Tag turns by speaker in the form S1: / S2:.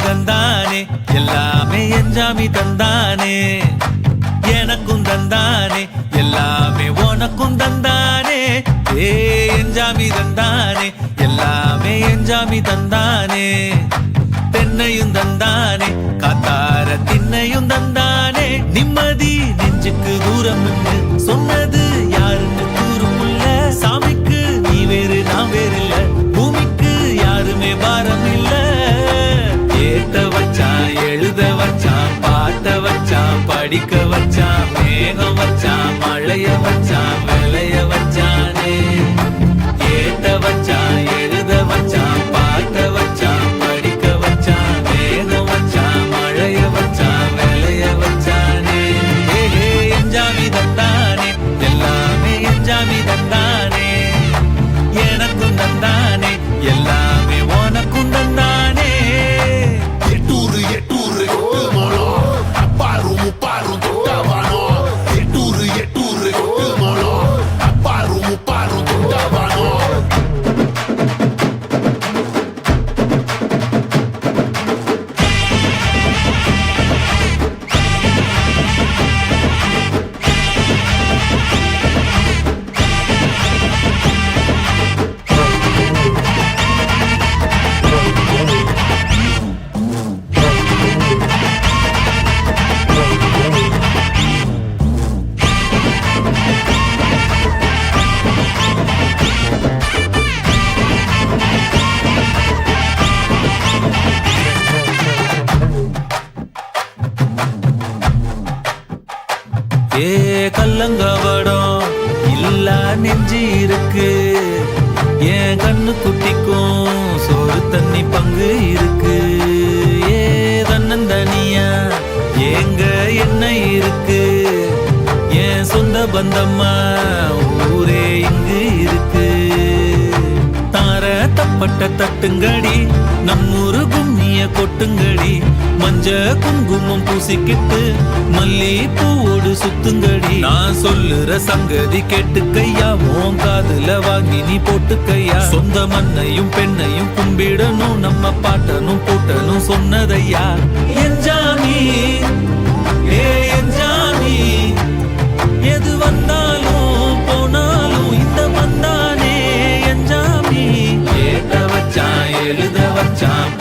S1: தந்தானே எல்லாமே என்ஜாமி தந்தானே எனக்கும் தந்தானே எல்லாமே உனக்கும் தந்தானே ஏ என்ஜாமி தந்தானே எல்லாமே என்ஜாமி தந்தானே தென்னையும் தந்தானே காத்தார திண்ணையும் தந்தானே நிம்மதி நெஞ்சுக்கு தூரம் சொன்னது யாருன்னு கூறுமுல்ல சாமிக்கு நீ வேறு நான் வேறு இல்ல பூமிக்கு யாருமே பாரம் இல்ல ஏத்த வச்சான் எழுத வச்சான் பாட்ட வச்சான் படிக்க வச்சான் மேகம் வச்சான் மழைய வச்சான் விளைய வச்சானே ஏத்த வச்சான் எழுத வச்சான் பாட்ட வச்சான் படிக்க வச்சான் மேகம் வச்சான் மழைய வச்சான் விளைய வச்சானே ஏ என்ஜாமி தந்தானே எல்லாமே என்ஜாமி தந்தானே எனக்கும் தந்தானே எல்லாமே உனக்கும் தந்தானே
S2: எட்டூரு எட்டூரு மனோ அப்பாரும் முப்பாரும் தொட்டவானோ எட்டூரு எட்டூரு மனோ அப்பாரும் முப்பாரும் தொட்டவானோ
S1: ஏ கல்லங்கவடம் இல்ல நெஞ்சு இருக்கு என் கண்ணு குட்டிக்கும் சோறு தண்ணி பங்கு இருக்கு ஏ தன்னந்தனியா ஏங்க என்ன இருக்கு என் சொந்த பந்தம்மா ஊரே இங்கு இருக்கு தார தப்பட்ட தட்டுங்கடி நம்மூரு கும்மிய கொட்டுங்கடி மஞ்ச குங்குமம் பூசிக்கிட்டு மல்லி பூவோடு சுத்துங்கடி நான் சொல்லுற சங்கதி கேட்டுக்கையா உன் காதுல வாங்கி நீ போட்டுக்கையா சொந்த மண்ணையும் பெண்ணையும் கும்பிடணும் நம்ம பாட்டனும் போட்டனும் சொன்னதையா என்ஜாமி ஏ என்ஜாமி எது வந்தாலும் போனாலும் இந்த வந்தானே என்ஜாமி ஏத்த வச்சான் எழுத வச்சான்